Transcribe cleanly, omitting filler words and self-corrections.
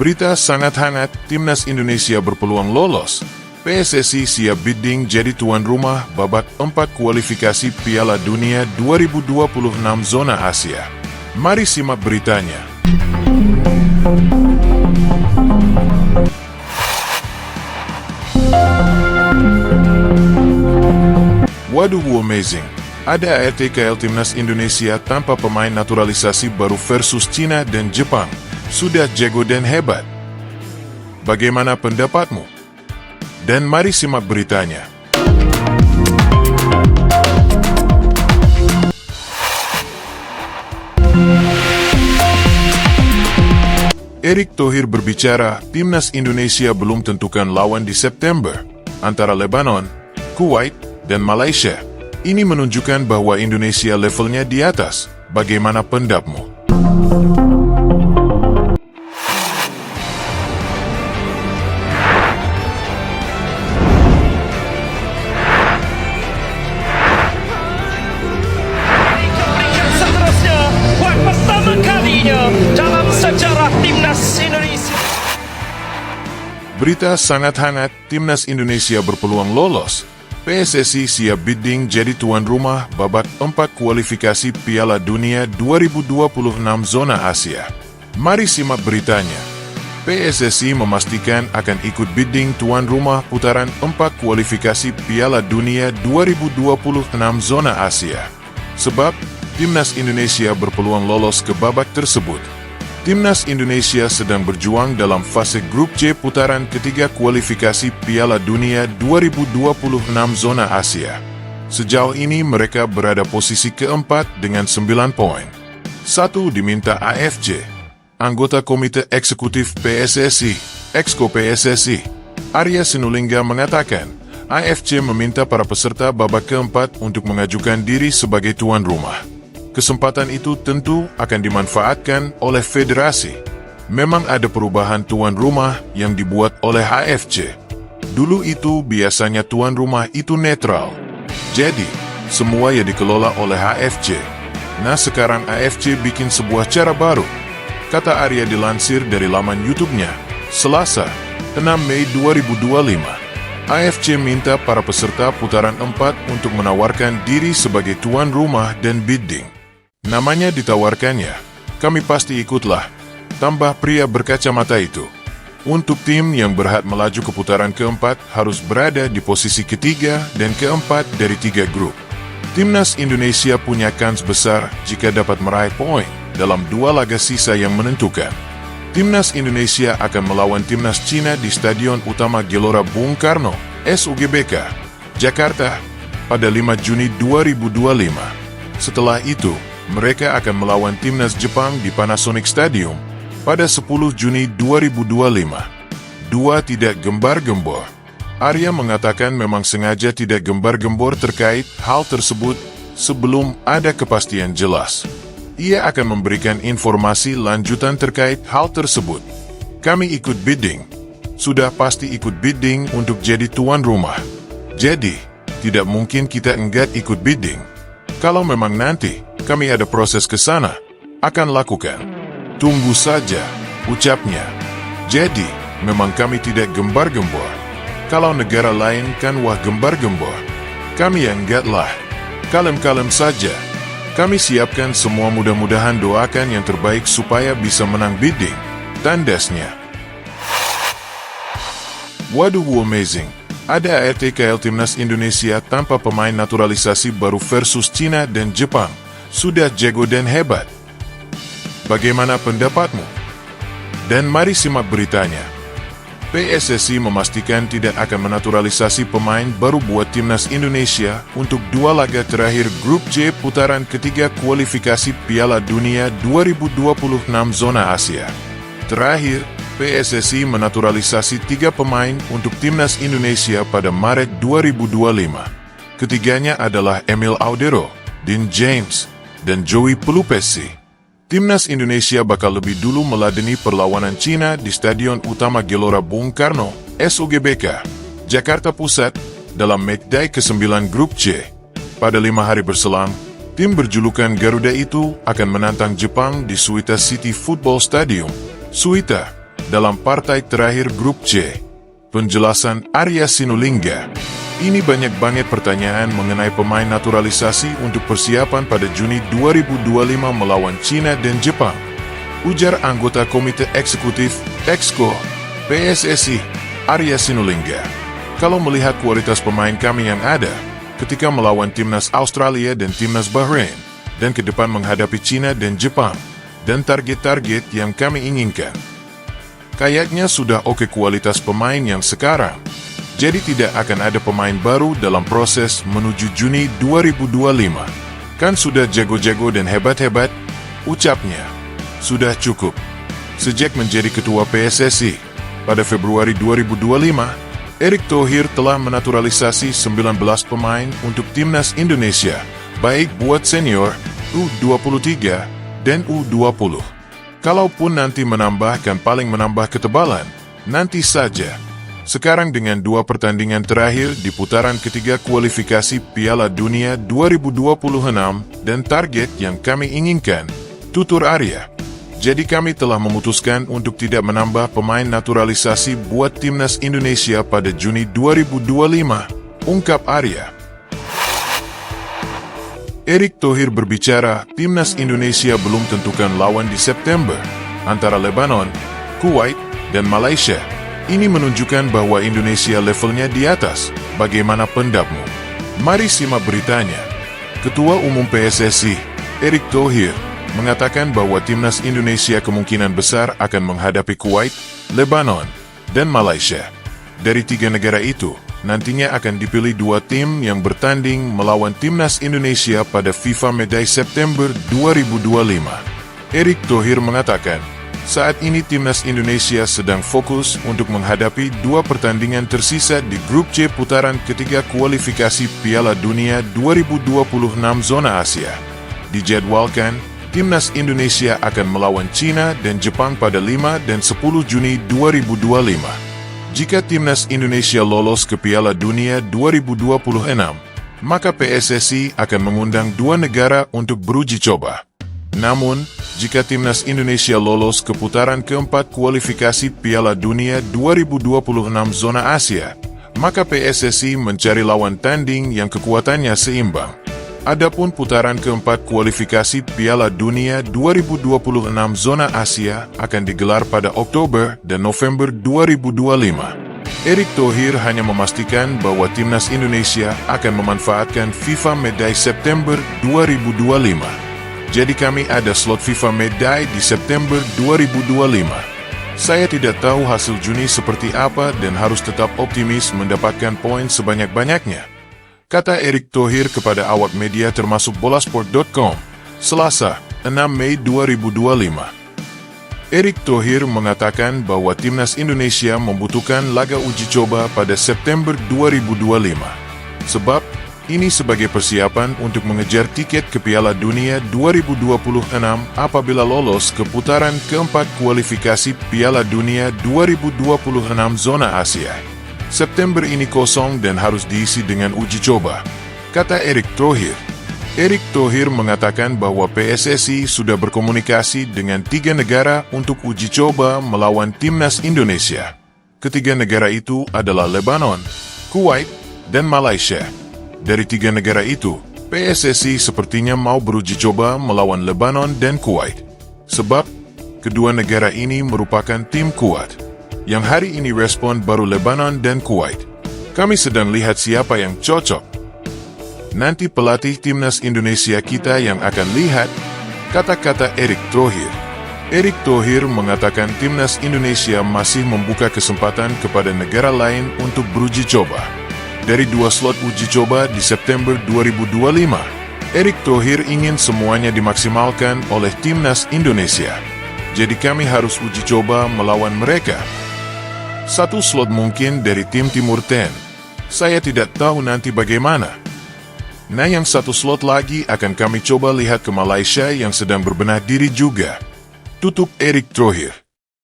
Berita sangat hangat, Timnas Indonesia berpeluang lolos. PSSI siap bidding jadi tuan rumah babak 4 kualifikasi Piala Dunia 2026 zona Asia. Mari simak beritanya. Waduh, amazing. Ada ART-KL Timnas Indonesia tanpa pemain naturalisasi baru versus Cina dan Jepang. Sudah jago dan hebat. Bagaimana pendapatmu? Dan mari simak beritanya. Erick Thohir berbicara, Timnas Indonesia belum tentukan lawan di September antara Lebanon, Kuwait, dan Malaysia. Ini menunjukkan bahwa Indonesia levelnya di atas. Bagaimana pendapatmu? Buat pertama kalinya dalam sejarah Timnas Indonesia. Berita sangat hangat, Timnas Indonesia berpeluang lolos. PSSI siap bidding jadi tuan rumah babak 4 kualifikasi Piala Dunia 2026 zona Asia. Mari simak beritanya. PSSI memastikan akan ikut bidding tuan rumah putaran 4 kualifikasi Piala Dunia 2026 zona Asia. Sebab Timnas Indonesia berpeluang lolos ke babak tersebut. Timnas Indonesia sedang berjuang dalam fase grup C putaran ketiga kualifikasi Piala Dunia 2026 zona Asia. Sejauh ini mereka berada posisi keempat dengan 9 poin. 1 diminta AFC, anggota Komite Eksekutif PSSI, Exco PSSI, Arya Sinulinga mengatakan, AFC meminta para peserta babak keempat untuk mengajukan diri sebagai tuan rumah. Kesempatan itu tentu akan dimanfaatkan oleh federasi. Memang ada perubahan tuan rumah yang dibuat oleh AFC. Dulu itu biasanya tuan rumah itu netral. Jadi, semua yang dikelola oleh AFC. Nah, sekarang AFC bikin sebuah cara baru. Kata Arya dilansir dari laman YouTube-nya, Selasa, 6 Mei 2025. AFC minta para peserta putaran 4 untuk menawarkan diri sebagai tuan rumah dan bidding. Namanya ditawarkannya, kami pasti ikutlah, tambah pria berkacamata itu. Untuk tim yang berhak melaju ke putaran keempat harus berada di posisi ketiga dan keempat dari 3 grup. Timnas Indonesia punya kans besar jika dapat meraih poin dalam 2 laga sisa yang menentukan. Timnas Indonesia akan melawan Timnas Cina di Stadion Utama Gelora Bung Karno, SUGBK, Jakarta, pada 5 Juni 2025. Setelah itu, mereka akan melawan Timnas Jepang di Panasonic Stadium pada 10 Juni 2025. Dua tidak gembar-gembor. Arya mengatakan memang sengaja tidak gembar-gembor terkait hal tersebut sebelum ada kepastian jelas. Ia akan memberikan informasi lanjutan terkait hal tersebut. Kami ikut bidding. Sudah pasti ikut bidding untuk jadi tuan rumah. Jadi, tidak mungkin kita enggan ikut bidding. Kalau memang nanti kami ada proses ke sana, akan lakukan. Tunggu saja, ucapnya. Jadi, memang kami tidak gembar-gembor. Kalau negara lain kan wah gembar-gembor. Kami yang enggak lah. Kalem-kalem saja. Kami siapkan semua, mudah-mudahan doakan yang terbaik supaya bisa menang bidding. Tandasnya. Waduh, amazing. Ada ART-KL Timnas Indonesia tanpa pemain naturalisasi baru versus Cina dan Jepang. Sudah jago dan hebat. Bagaimana pendapatmu? Dan mari simak beritanya. PSSI memastikan tidak akan menaturalisasi pemain baru buat Timnas Indonesia untuk 2 laga terakhir grup C putaran ketiga kualifikasi Piala Dunia 2026 zona Asia. Terakhir, PSSI menaturalisasi 3 pemain untuk Timnas Indonesia pada Maret 2025. Ketiganya adalah Emil Audero, Dean James, dan Joey Pelupesi. Timnas Indonesia bakal lebih dulu meladeni perlawanan Cina di Stadion Utama Gelora Bung Karno, SUGBK, Jakarta Pusat, dalam matchday ke-9 Grup C. Pada 5 hari berselang, tim berjulukan Garuda itu akan menantang Jepang di Suita City Football Stadium, Suita, dalam partai terakhir Grup C. Penjelasan Arya Sinulinga. Ini banyak banget pertanyaan mengenai pemain naturalisasi untuk persiapan pada Juni 2025 melawan China dan Jepang. Ujar anggota Komite Eksekutif Exco PSSI Arya Sinulinga. Kalau melihat kualitas pemain kami yang ada ketika melawan timnas Australia dan timnas Bahrain, dan ke depan menghadapi China dan Jepang, dan target-target yang kami inginkan, kayaknya sudah oke kualitas pemain yang sekarang. Jadi tidak akan ada pemain baru dalam proses menuju Juni 2025. Kan sudah jago-jago dan hebat-hebat, ucapnya. Sudah cukup. Sejak menjadi ketua PSSI pada Februari 2025, Erick Thohir telah menaturalisasi 19 pemain untuk timnas Indonesia, baik buat senior, U23, dan U20. Kalaupun nanti menambahkan paling menambah ketebalan, nanti saja. Sekarang dengan 2 pertandingan terakhir di putaran ketiga kualifikasi Piala Dunia 2026 dan target yang kami inginkan, tutur Arya. Jadi kami telah memutuskan untuk tidak menambah pemain naturalisasi buat timnas Indonesia pada Juni 2025, ungkap Arya. Erick Thohir berbicara, timnas Indonesia belum tentukan lawan di September antara Lebanon, Kuwait, dan Malaysia. Ini menunjukkan bahwa Indonesia levelnya di atas. Bagaimana pendapmu? Mari simak beritanya. Ketua Umum PSSI, Erick Thohir, mengatakan bahwa timnas Indonesia kemungkinan besar akan menghadapi Kuwait, Lebanon, dan Malaysia. Dari 3 negara itu, nantinya akan dipilih 2 tim yang bertanding melawan timnas Indonesia pada FIFA Matchday September 2025. Erick Thohir mengatakan, saat ini timnas Indonesia sedang fokus untuk menghadapi 2 pertandingan tersisa di Grup C putaran ketiga kualifikasi Piala Dunia 2026 zona Asia. Dijadwalkan, timnas Indonesia akan melawan China dan Jepang pada 5 dan 10 Juni 2025. Jika timnas Indonesia lolos ke Piala Dunia 2026, maka PSSI akan mengundang 2 negara untuk beruji coba. Namun, jika timnas Indonesia lolos ke putaran keempat kualifikasi Piala Dunia 2026 zona Asia, maka PSSI mencari lawan tanding yang kekuatannya seimbang. Adapun putaran keempat kualifikasi Piala Dunia 2026 zona Asia akan digelar pada Oktober dan November 2025. Erick Thohir hanya memastikan bahwa timnas Indonesia akan memanfaatkan FIFA Matchday September 2025. Jadi kami ada slot FIFA Matchday di September 2025. Saya tidak tahu hasil Juni seperti apa dan harus tetap optimis mendapatkan poin sebanyak-banyaknya, kata Erick Thohir kepada awak media termasuk Bolasport.com, Selasa, 6 Mei 2025. Erick Thohir mengatakan bahwa timnas Indonesia membutuhkan laga uji coba pada September 2025. Sebab, ini sebagai persiapan untuk mengejar tiket ke Piala Dunia 2026 apabila lolos ke putaran keempat kualifikasi Piala Dunia 2026 zona Asia. September ini kosong dan harus diisi dengan uji coba, kata Erick Thohir. Erick Thohir mengatakan bahwa PSSI sudah berkomunikasi dengan 3 negara untuk uji coba melawan timnas Indonesia. Ketiga negara itu adalah Lebanon, Kuwait, dan Malaysia. Dari 3 negara itu, PSSI sepertinya mau beruji coba melawan Lebanon dan Kuwait. Sebab, kedua negara ini merupakan tim kuat. Yang hari ini respon baru Lebanon dan Kuwait. Kami sedang lihat siapa yang cocok. Nanti pelatih timnas Indonesia kita yang akan lihat, kata-kata Erick Thohir. Erick Thohir mengatakan timnas Indonesia masih membuka kesempatan kepada negara lain untuk beruji coba. Dari 2 slot uji coba di September 2025, Erick Thohir ingin semuanya dimaksimalkan oleh timnas Indonesia. Jadi kami harus uji coba melawan mereka. 1 slot mungkin dari tim Timur Ten. Saya tidak tahu nanti bagaimana. Nah, yang 1 slot lagi akan kami coba lihat ke Malaysia yang sedang berbenah diri juga, tutup Erick Thohir.